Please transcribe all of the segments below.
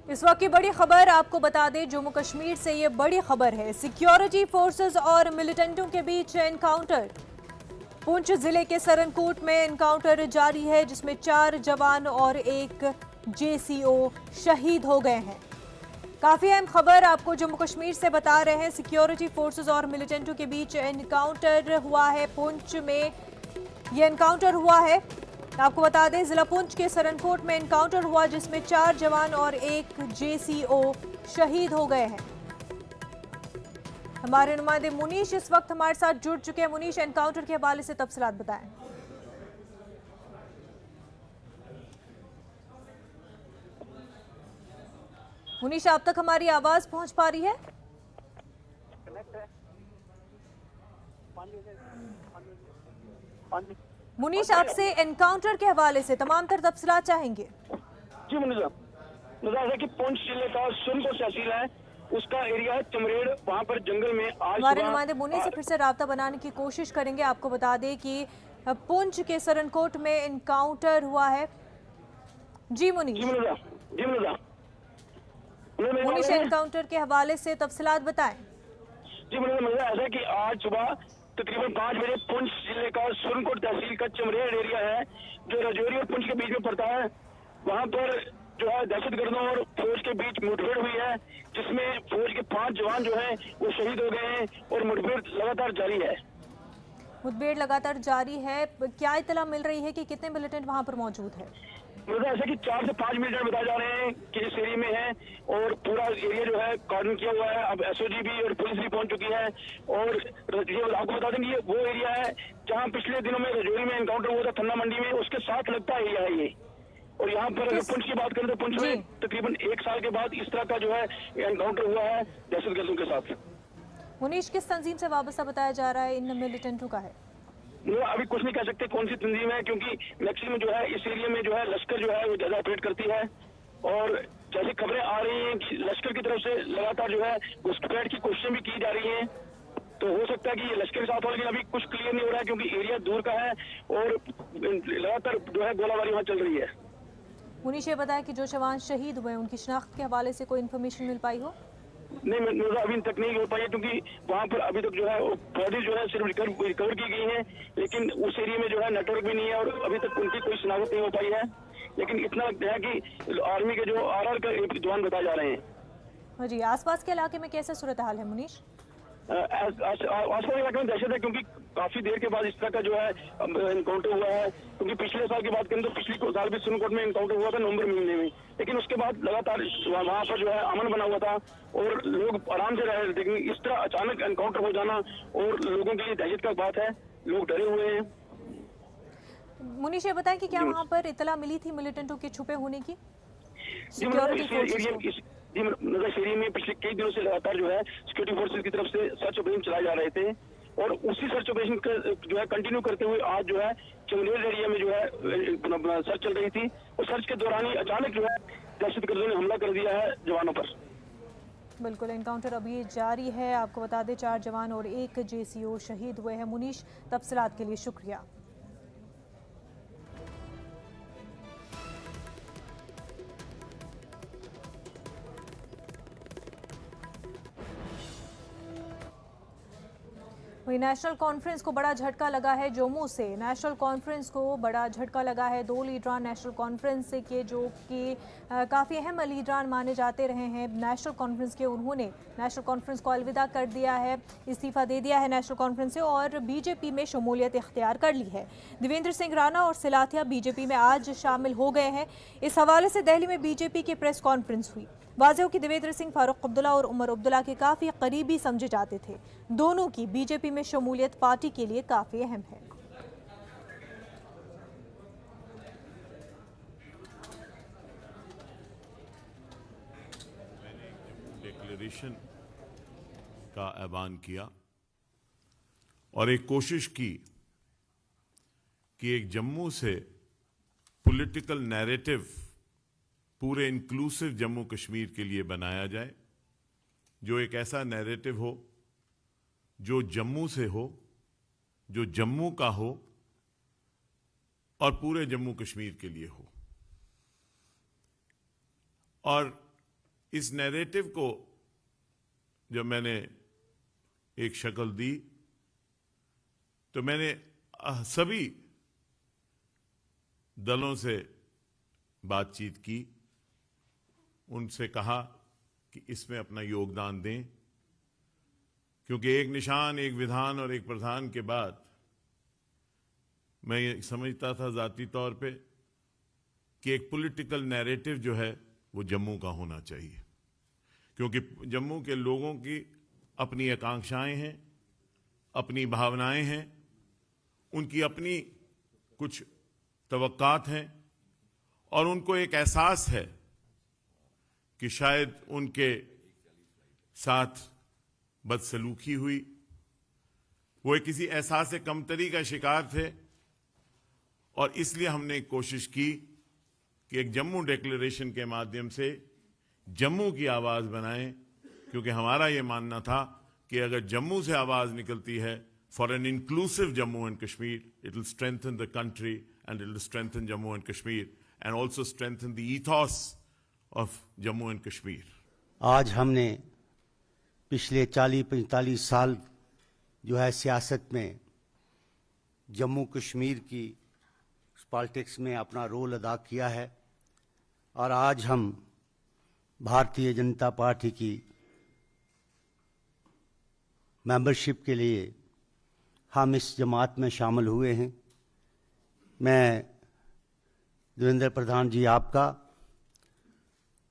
इस वक्त की बड़ी खबर आपको बता दें, जम्मू कश्मीर से ये बड़ी खबर है। सिक्योरिटी फोर्सेस और मिलिटेंटों के बीच एनकाउंटर। पुंछ जिले के सरनकोट में एनकाउंटर जारी है, जिसमें 4 जवान और एक जेसीओ शहीद हो गए हैं। काफी अहम खबर आपको जम्मू कश्मीर से बता रहे हैं। सिक्योरिटी फोर्सेस और मिलिटेंटों के बीच एनकाउंटर हुआ है। पुंछ में ये एनकाउंटर हुआ है। आपको बता दें, जिला पुंछ के सरनकोट में एनकाउंटर हुआ, जिसमें 4 जवान और एक जेसीओ शहीद हो गए हैं। हमारे नुमाइंदे मुनीश इस वक्त हमारे साथ जुड़ चुके हैं। मुनीश, एनकाउंटर के हवाले से तफसीलात बताएं। मुनीश, आप तक हमारी आवाज पहुंच पा रही है? मुनीश, आपसे एनकाउंटर के हवाले से तमाम तर तफसीलात चाहेंगे। जी मुनीजा, है कि पुंछ जिले का सुरनकोट तहसील है, उसका एरिया है चमरेड़। वहां पर जंगल में आज हमारे नुमाइंदे मुनीश से फिर से राब्ता बनाने की कोशिश करेंगे। आपको बता दें कि पुंछ के सरनकोट में एनकाउंटर हुआ है। जी मुनीश। जी मुनीजा, मुनीश, एनकाउंटर के हवाले से तफसीलात बताएं। जी मुनीजा, ऐसा है कि आज सुबह तकरीबन 5 बजे पुंछ जिले का सुरनकोट तहसील का चमरेड़ एरिया है, जो राजौरी और पुंछ के बीच में पड़ता है। वहां पर जो है दहशतगर्दों और फौज के बीच मुठभेड़ हुई है, जिसमें फौज के 5 जवान जो हैं वो शहीद हो गए हैं और मुठभेड़ लगातार जारी है। मुठभेड़ लगातार जारी है। क्या इत्तला मिल रही है कि कितने मिलिटेंट वहां पर मौजूद है? मतलब ऐसा कि 4 से 5 मिलिटेंट बताए जा रहे हैं कि इस एरिया में है, और पूरा एरिया जो है कार्डन किया हुआ है। अब एसओजी भी और पुलिस भी पहुंच चुकी है। और ये आपको बता दें कि ये वो एरिया है जहां पिछले दिनों में राजौरी में एनकाउंटर हुआ था, ठन्ना मंडी में, उसके साथ लगता एरिया है ये। और यहाँ पर अगर पुंछ की बात करें तो पुंछ में तकरीबन 1 साल के बाद इस तरह का जो है एनकाउंटर हुआ है दहशतगर्दों के साथ। मुनीश, किस तंजीम से वाबस्ता बताया जा रहा है इन मिलिटेंटों का है? अभी कुछ नहीं कह सकते कौन सी तंजीम है, क्योंकि मैक्सिमम जो है इस एरिया में जो है लश्कर जो है वो ज्यादा ऑपरेट करती है। और जैसी खबरें आ रही हैं कि लश्कर की तरफ से लगातार जो है घुसपैठ की कोशिशें भी की जा रही हैं, तो हो सकता है कि ये लश्कर के साथ हो, लेकिन अभी कुछ क्लियर नहीं हो रहा है क्योंकि एरिया दूर का है और लगातार जो है गोलाबारी वहाँ चल रही है। मुनीश, ये बताया कि जो जवान शहीद हुए उनकी शनाख्त के हवाले से कोई इन्फॉर्मेशन मिल पाई हो? नहीं, मिर्जा अभी तक नहीं हो पाई है, क्योंकि वहाँ पर अभी तक जो है बॉडी जो है सिर्फ रिकवर की गई है, लेकिन उस एरिया में जो है नेटवर्क भी नहीं है और अभी तक उनकी कोई शनाख्त नहीं हो पाई है। लेकिन इतना है कि आर्मी के जो आरआर का जवान बताए जा रहे हैं। जी, आसपास के इलाके में कैसा सूरत हाल है मुनीश? आसपास के इलाके में दहशत है, क्योंकि काफी देर के बाद इस तरह का जो है एनकाउंटर हुआ है। क्योंकि पिछले साल की बात करें तो पिछले साल भी सुरनकोट में एनकाउंटर हुआ था नवंबर महीने में, लेकिन उसके बाद लगातार वहाँ पर जो है अमन बना हुआ था और लोग आराम से रह रहे थे। लेकिन इस तरह अचानक एनकाउंटर हो जाना और लोगों के लिए दहशत का बात है, लोग डरे हुए हैं। मुनीश, ये बताएं कि क्या वहाँ पर इतला मिली थी मिलिटेंटों के छुपे होने की? सिक्योरिटी फोर्सेस एरिया में पिछले कई दिनों से लगातार जो है सिक्योरिटी फोर्सेस की तरफ से सर्च ऑपरेशन चलाए जा रहे थे, और उसी सर्च ऑपरेशन जो है कंटिन्यू करते हुए आज जो है चमरेड़ एरिया में जो है सर्च चल रही थी, और सर्च के दौरान ही अचानक जो है दहशतगर्दों ने हमला कर दिया है जवानों पर। बिल्कुल, एनकाउंटर अभी जारी है। आपको बता दें 4 जवान और एक जेसीओ शहीद हुए हैं। मुनीश, तफसीलात के लिए शुक्रिया। वही नेशनल कॉन्फ्रेंस को बड़ा झटका लगा है जम्मू से। नेशनल कॉन्फ्रेंस को बड़ा झटका लगा है। 2 लीडरान नेशनल कॉन्फ्रेंस के जो कि काफ़ी अहम लीडरान माने जाते रहे हैं नेशनल कॉन्फ्रेंस के, उन्होंने नेशनल कॉन्फ्रेंस को अलविदा कर दिया है, इस्तीफ़ा दे दिया है नेशनल कॉन्फ्रेंस से और बीजेपी में शमूलियत इख्तियार कर ली है। देवेंद्र सिंह राणा और सिलाथिया बीजेपी में आज शामिल हो गए हैं। इस हवाले से दिल्ली में बीजेपी की प्रेस कॉन्फ्रेंस हुई। वाज़ेह हो कि देवेंद्र सिंह फारूक अब्दुल्ला और उमर अब्दुल्ला के काफ़ी करीबी समझे जाते थे। दोनों की बीजेपी में शमूलियत पार्टी के लिए काफ़ी अहम है। मैंने डिक्लेरेशन का ऐलान किया और एक कोशिश की कि एक जम्मू से पॉलिटिकल नैरेटिव पूरे इंक्लूसिव जम्मू कश्मीर के लिए बनाया जाए, जो एक ऐसा नैरेटिव हो जो जम्मू से हो, जो जम्मू का हो और पूरे जम्मू कश्मीर के लिए हो। और इस नैरेटिव को जब मैंने एक शक्ल दी तो मैंने सभी दलों से बातचीत की, उनसे कहा कि इसमें अपना योगदान दें, क्योंकि एक निशान, एक विधान और एक प्रधान के बाद मैं ये समझता था जाती तौर पे कि एक पॉलिटिकल नैरेटिव जो है वो जम्मू का होना चाहिए, क्योंकि जम्मू के लोगों की अपनी आकांक्षाएं हैं, अपनी भावनाएं हैं, उनकी अपनी कुछ तवक्कात हैं और उनको एक एहसास है कि शायद उनके साथ बदसलूकी हुई। वो किसी एहसास कमतरी का शिकार थे और इसलिए हमने कोशिश की कि एक जम्मू डिक्लेरेशन के माध्यम से जम्मू की आवाज बनाएं, क्योंकि हमारा ये मानना था कि अगर जम्मू से आवाज निकलती है for an inclusive Jammu and Kashmir, it will strengthen the country and it will strengthen Jammu and Kashmir and also strengthen the ईथॉस of Jammu and Kashmir. आज हमने पिछले 40-45 साल जो है सियासत में जम्मू कश्मीर की पॉलिटिक्स में अपना रोल अदा किया है और आज हम भारतीय जनता पार्टी की मेंबरशिप के लिए हम इस जमात में शामिल हुए हैं। मैं देवेंद्र प्रधान जी आपका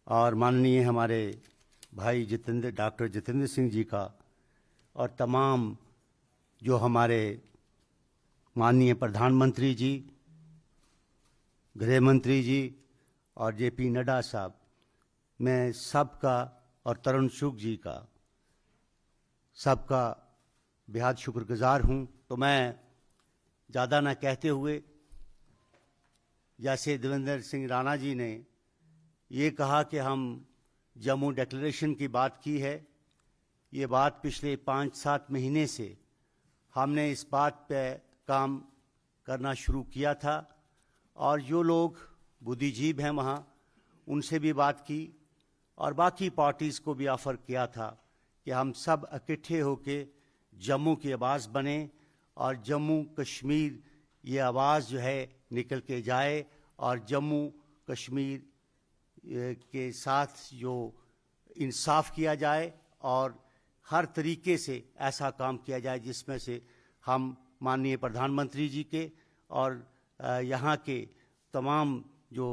और माननीय हमारे भाई डॉक्टर जितेंद्र सिंह जी का और तमाम जो हमारे माननीय प्रधानमंत्री जी, गृह मंत्री जी और जेपी नड्डा साहब, मैं सबका और तरुण चुग जी का सबका बेहद शुक्रगुजार हूँ। तो मैं ज़्यादा ना कहते हुए, जैसे देवेंद्र सिंह राणा जी ने ये कहा कि हम जम्मू डिक्लेरेशन की बात की है, ये बात पिछले 5-7 महीने से हमने इस बात पे काम करना शुरू किया था और जो लोग बुद्धिजीवी हैं वहाँ उनसे भी बात की और बाकी पार्टीज़ को भी ऑफ़र किया था कि हम सब इकट्ठे होके जम्मू की आवाज़ बने और जम्मू कश्मीर ये आवाज़ जो है निकल के जाए और जम्मू कश्मीर के साथ जो इंसाफ किया जाए और हर तरीके से ऐसा काम किया जाए जिसमें से हम माननीय प्रधानमंत्री जी के और यहाँ के तमाम जो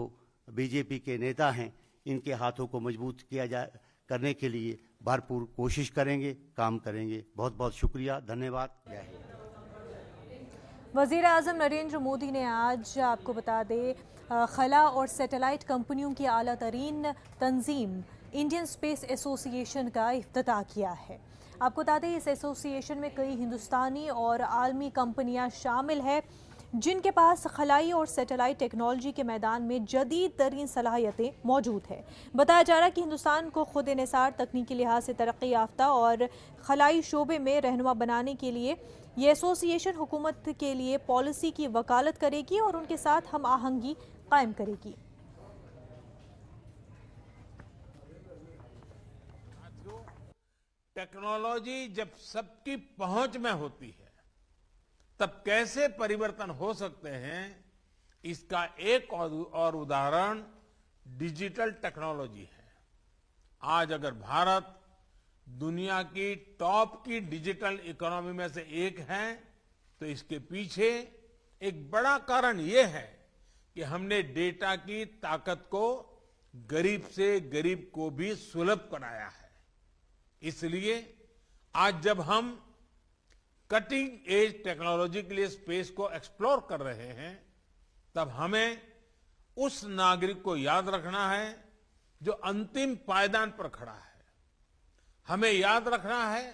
बीजेपी के नेता हैं इनके हाथों को मजबूत किया जाए, करने के लिए भरपूर कोशिश करेंगे, काम करेंगे। बहुत बहुत शुक्रिया, धन्यवाद, जय हिंद। वज़ीर आज़म नरेंद्र मोदी ने आज, आपको बता दें, खला और सैटेलाइट कंपनियों की आला तरीन तंजीम इंडियन स्पेस एसोसिएशन का इफ्तिताह किया है। आपको बता दें, इस एसोसिएशन में कई हिंदुस्तानी और आलमी कंपनियां शामिल हैं जिनके पास खलाई और सैटेलाइट टेक्नोलॉजी के मैदान में जदीद तरीन सलाहियतें मौजूद है। बताया जा रहा है कि हिंदुस्तान को खुद इन्हिसार, तकनीकी लिहाज से तरक्की याफ्ता और खलाई शोबे में रहनुमा बनाने के लिए ये एसोसिएशन हुकूमत के लिए पॉलिसी की वकालत करेगी और उनके साथ हम आहंगी कायम करेगी। टेक्नोलॉजी जब सबकी पहुंच में होती है तब कैसे परिवर्तन हो सकते हैं, इसका एक और उदाहरण डिजिटल टेक्नोलॉजी है। आज अगर भारत दुनिया की टॉप की डिजिटल इकोनॉमी में से एक है तो इसके पीछे एक बड़ा कारण यह है कि हमने डेटा की ताकत को गरीब से गरीब को भी सुलभ बनाया है। इसलिए आज जब हम कटिंग एज टेक्नोलॉजी के लिए स्पेस को एक्सप्लोर कर रहे हैं तब हमें उस नागरिक को याद रखना है जो अंतिम पायदान पर खड़ा है। हमें याद रखना है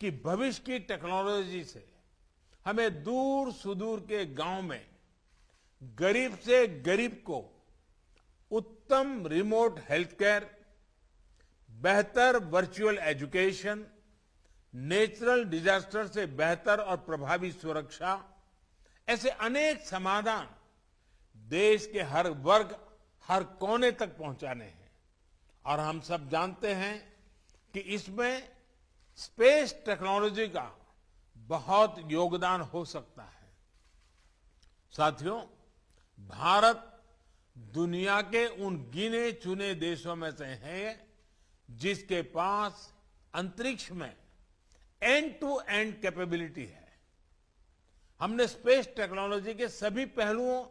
कि भविष्य की टेक्नोलॉजी से हमें दूर सुदूर के गांव में गरीब से गरीब को उत्तम रिमोट हेल्थ केयर, बेहतर वर्चुअल एजुकेशन, नेचुरल डिजास्टर से बेहतर और प्रभावी सुरक्षा, ऐसे अनेक समाधान देश के हर वर्ग, हर कोने तक पहुंचाने हैं। और हम सब जानते हैं कि इसमें स्पेस टेक्नोलॉजी का बहुत योगदान हो सकता है। साथियों, भारत दुनिया के उन गिने चुने देशों में से है जिसके पास अंतरिक्ष में एंड टू एंड कैपेबिलिटी है। हमने स्पेस टेक्नोलॉजी के सभी पहलुओं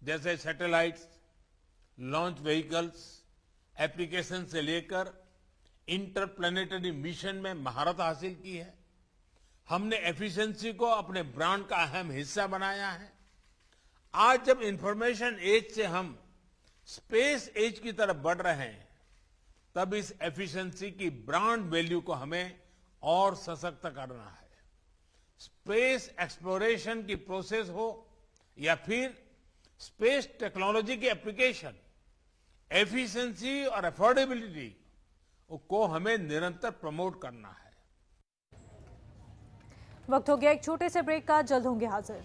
जैसे सैटेलाइट्स, लॉन्च व्हीकल्स, एप्लीकेशन से लेकर इंटरप्लैनेटरी मिशन में महारत हासिल की है। हमने एफिशिएंसी को अपने ब्रांड का अहम हिस्सा बनाया है। आज जब इंफॉर्मेशन एज से हम स्पेस एज की तरफ बढ़ रहे हैं, तब इस एफिशिएंसी की ब्रांड वैल्यू को हमें और सशक्त करना है। स्पेस एक्सप्लोरेशन की प्रोसेस हो या फिर स्पेस टेक्नोलॉजी की एप्लीकेशन, एफिशिएंसी और अफोर्डेबिलिटी को हमें निरंतर प्रमोट करना है। वक्त हो गया एक छोटे से ब्रेक का, जल्द होंगे हाजिर।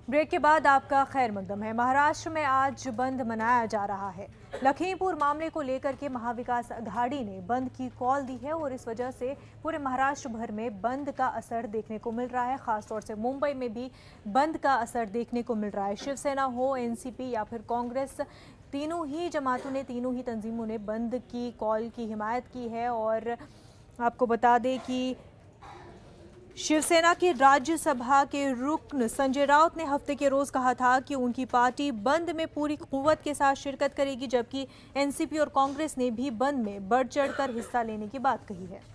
ब्रेक के बाद आपका खैर मकदम है। महाराष्ट्र में आज बंद मनाया जा रहा है। लखीमपुर मामले को लेकर के महाविकास अघाड़ी ने बंद की कॉल दी है और इस वजह से पूरे महाराष्ट्र भर में बंद का असर देखने को मिल रहा है। खासतौर से मुंबई में भी बंद का असर देखने को मिल रहा है। शिवसेना हो, एनसीपी या फिर कांग्रेस, तीनों ही जमातों ने, तीनों ही तंजीमों ने बंद की कॉल की हिमायत की है। और आपको बता दें कि शिवसेना के राज्यसभा के रुकन संजय राउत ने हफ्ते के रोज कहा था कि उनकी पार्टी बंद में पूरी कुव्वत के साथ शिरकत करेगी, जबकि एनसीपी और कांग्रेस ने भी बंद में बढ़ चढ़कर हिस्सा लेने की बात कही है।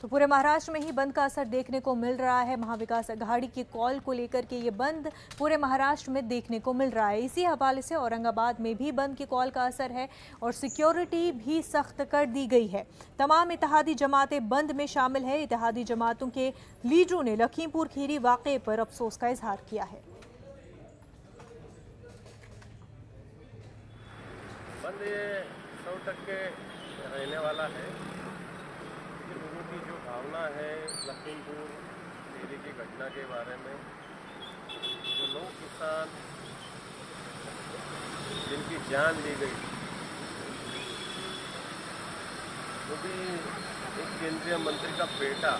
तो पूरे महाराष्ट्र में ही बंद का असर देखने को मिल रहा है। महाविकास अघाड़ी की कॉल को लेकर के ये बंद पूरे महाराष्ट्र में देखने को मिल रहा है। इसी हवाले से औरंगाबाद में भी बंद की कॉल का असर है और सिक्योरिटी भी सख्त कर दी गई है। तमाम इत्तेहादी जमातें बंद में शामिल है। इत्तेहादी जमातों के लीडरों ने लखीमपुर खीरी वाक़े पर अफसोस का इजहार किया है। बंद ये 100% रहने वाला है। लोगों की जो भावना है लखीमपुर खीरी की घटना के बारे में, जो 9 किसान जिनकी जान ली गई, वो भी एक केंद्रीय मंत्री का बेटा,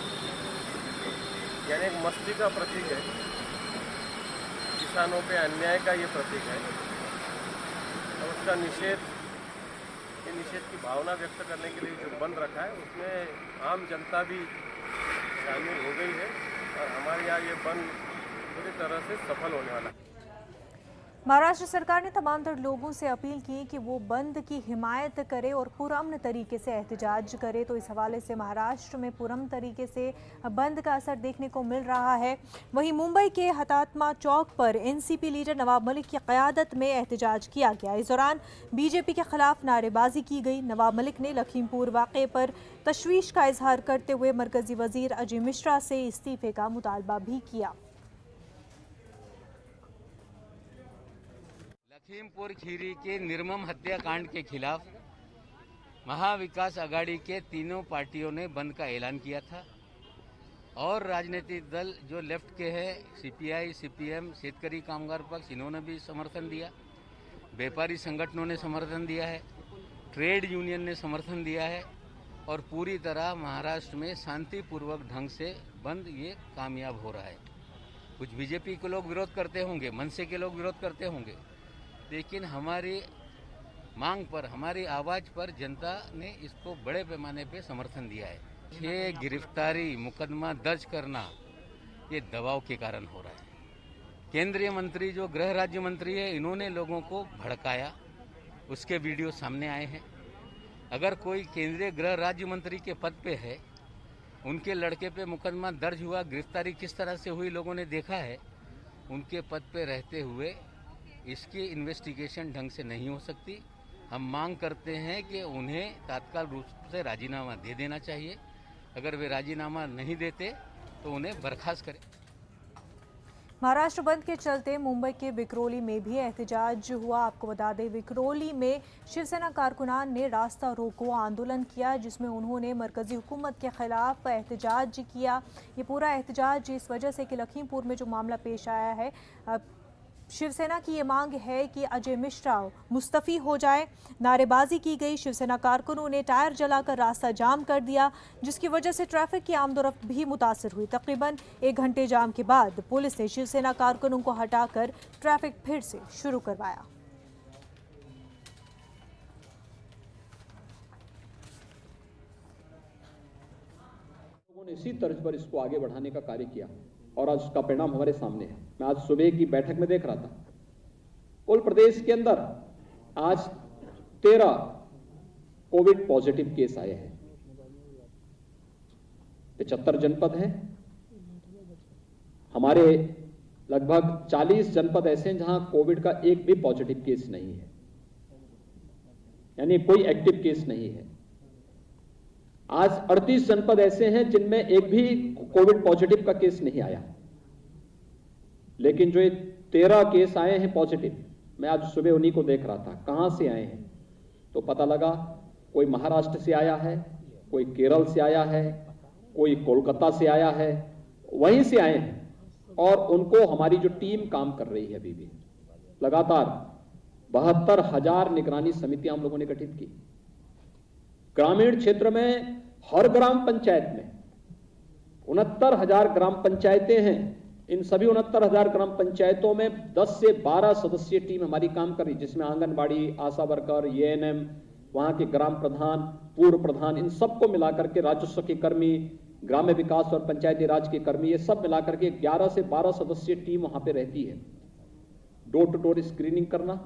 यानी एक मस्ती का प्रतीक है। किसानों पे अन्याय का ये प्रतीक है और उसका निषेध की भावना व्यक्त करने के लिए जो बंद रखा है, उसमें आम जनता भी शामिल हो गई है और हमारे यहाँ ये बंद पूरी तरह से सफल होने वाला है। महाराष्ट्र सरकार ने तमाम तर लोगों से अपील की कि वो बंद की हिमायत करे और पुरअमन तरीके से एहतजाज करे। तो इस हवाले से महाराष्ट्र में पुरअमन तरीके से बंद का असर देखने को मिल रहा है। वहीं मुंबई के हतात्मा चौक पर एनसीपी लीडर नवाब मलिक की क़यादत में एहतजाज किया गया। इस दौरान बीजेपी के खिलाफ नारेबाजी की गई। नवाब मलिक ने लखीमपुर वाक़े पर तशवीश का इजहार करते हुए मरकजी वजीर अजय मिश्रा से इस्तीफे का मुतालबा भी किया। लखीमपुर खीरी के निर्मम हत्याकांड के खिलाफ महाविकास अघाड़ी के तीनों पार्टियों ने बंद का ऐलान किया था और राजनीतिक दल जो लेफ्ट के हैं, सीपीआई, सीपीएम, शेतकरी कामगार पक्ष, इन्होंने भी समर्थन दिया। व्यापारी संगठनों ने समर्थन दिया है, ट्रेड यूनियन ने समर्थन दिया है और पूरी तरह महाराष्ट्र में शांतिपूर्वक ढंग से बंद ये कामयाब हो रहा है। कुछ बीजेपी के लोग विरोध करते होंगे, मनसे के लोग विरोध करते होंगे, लेकिन हमारी मांग पर, हमारी आवाज पर जनता ने इसको बड़े पैमाने पे समर्थन दिया है। ये गिरफ्तारी, मुकदमा दर्ज करना ये दबाव के कारण हो रहा है। केंद्रीय मंत्री जो गृह राज्य मंत्री है, इन्होंने लोगों को भड़काया, उसके वीडियो सामने आए हैं। अगर कोई केंद्रीय गृह राज्य मंत्री के पद पे है, उनके लड़के पे मुकदमा दर्ज हुआ, गिरफ्तारी किस तरह से हुई लोगों ने देखा है। उनके पद पे रहते हुए इसकी इन्वेस्टिगेशन ढंग से नहीं हो सकती। हम मांग करते हैं कि उन्हें तत्काल रूप से राजीनामा दे देना चाहिए। अगर वे राजीनामा नहीं देते तो उन्हें बर्खास्त करें। महाराष्ट्र बंद के चलते मुंबई के विक्रोली में भी एहतजाज हुआ। आपको बता दें, विक्रोली में शिवसेना कारकुनान ने रास्ता रोको आंदोलन किया, जिसमें उन्होंने मरकजी हुकूमत के खिलाफ एहतजाज किया। ये पूरा एहतजाज इस वजह से कि लखीमपुर में जो मामला पेश आया है, शिवसेना की ये मांग है कि अजय मिश्रा मुस्तफ़ी हो जाए। नारेबाजी की गई, शिवसेना कारकुनों ने टायर जलाकर रास्ता जाम कर दिया, जिसकी वजह से ट्रैफिक की आमदोरफ्त भी मुतासर हुई। तकरीबन 1 घंटे जाम के बाद पुलिस ने शिवसेना कारकुनों को हटाकर ट्रैफिक फिर से शुरू करवाया। लोगों ने इसी तर्ज पर इसको आगे बढ़ाने का कार्य किया और आज उसका परिणाम हमारे सामने है। मैं आज सुबह की बैठक में देख रहा था, कुल प्रदेश के अंदर आज 13 कोविड पॉजिटिव केस आए हैं। 75 जनपद हैं। हमारे लगभग 40 जनपद ऐसे हैं जहां कोविड का एक भी पॉजिटिव केस नहीं है, यानी कोई एक्टिव केस नहीं है। आज 38 जनपद ऐसे हैं जिनमें एक भी कोविड पॉजिटिव का केस नहीं आया, लेकिन जो ये 13 केस आए हैं पॉजिटिव, मैं आज सुबह उन्हीं को देख रहा था। कहां से आए हैं तो पता लगा कोई महाराष्ट्र से आया है, कोई केरल से आया है, कोई कोलकाता से आया है, वहीं से आए हैं। और उनको हमारी जो टीम काम कर रही है अभी भी लगातार 72,000 निगरानी समितियां हम लोगों ने गठित की। ग्रामीण क्षेत्र में हर ग्राम पंचायत में 69,000 ग्राम पंचायतें हैं। इन सभी 69,000 ग्राम पंचायतों में 10 से 12 सदस्यीय टीम हमारी काम कर रही, जिसमें आंगनबाड़ी, आशा वर्कर, एएनएम, वहां के ग्राम प्रधान, पूर्व प्रधान, इन सबको मिलाकर के राजस्व के कर्मी, ग्राम्य विकास और पंचायती राज के कर्मी, ये सब मिलाकर के 11 से 12 सदस्यीय टीम वहां पे रहती है। डोर टू डोर स्क्रीनिंग करना,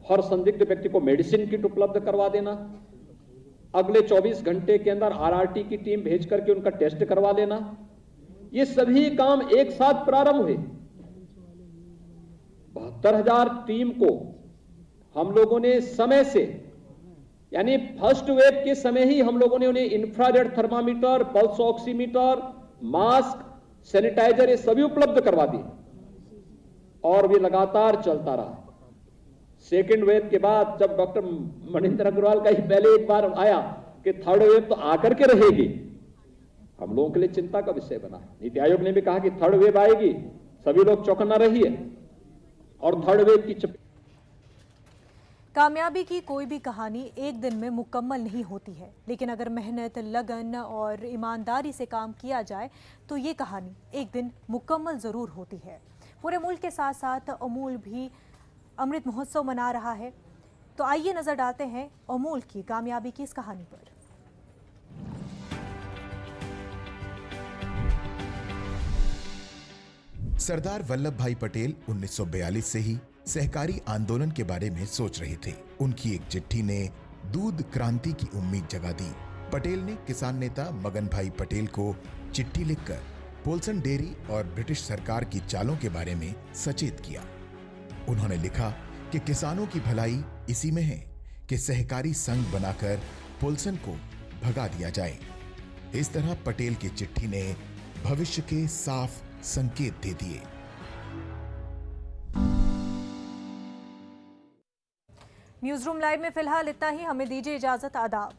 हर संदिग्ध व्यक्ति को मेडिसिन किट उपलब्ध करवा देना, अगले 24 घंटे के अंदर आरआरटी की टीम भेज करके उनका टेस्ट करवा लेना, ये सभी काम एक साथ प्रारंभ हुए। 72,000 टीम को हम लोगों ने समय से, यानी फर्स्ट वेव के समय ही हम लोगों ने उन्हें infrared thermometer, pulse oximeter, mask, sanitiser, ये सभी उपलब्ध करवा दिए और वे लगातार चलता रहा। सेकेंड वेव के बाद जब डॉक्टर मनिंदर अग्रवाल का ही पहले एक बार आया कि थर्ड वेव तो आकर के रहेगी, हम लोगों के लिए चिंता का विषय बना। नीति आयोग ने भी कहा कि थर्ड वेव आएगी, सभी लोग चौकन्ना रहिए। और थर्ड वेव की कामयाबी की कोई भी कहानी एक दिन में मुकम्मल नहीं होती है, लेकिन अगर मेहनत, लगन और ईमानदारी से काम किया जाए तो ये कहानी एक दिन मुकम्मल ज़रूर होती है। पूरे मुल्क के साथ साथ अमूल भी अमृत महोत्सव मना रहा है, तो आइए नजर डालते हैं अमूल की कामयाबी की इस कहानी पर। सरदार वल्लभ भाई पटेल 1942 से ही सहकारी आंदोलन के बारे में सोच रहे थे। उनकी एक चिट्ठी ने दूध क्रांति की उम्मीद जगा दी। पटेल ने किसान नेता मगन भाई पटेल को चिट्ठी लिखकर पोल्सन डेयरी और ब्रिटिश सरकार की चालों के बारे में सचेत किया। उन्होंने लिखा कि किसानों की भलाई इसी में है कि सहकारी संघ बनाकर पोल्सन को भगा दिया जाए। इस तरह पटेल की चिट्ठी ने भविष्य के साफ संकेत दे दिए। न्यूज़ रूम लाइव में फिलहाल इतना ही। हमें दीजिए इजाजत। आदाब।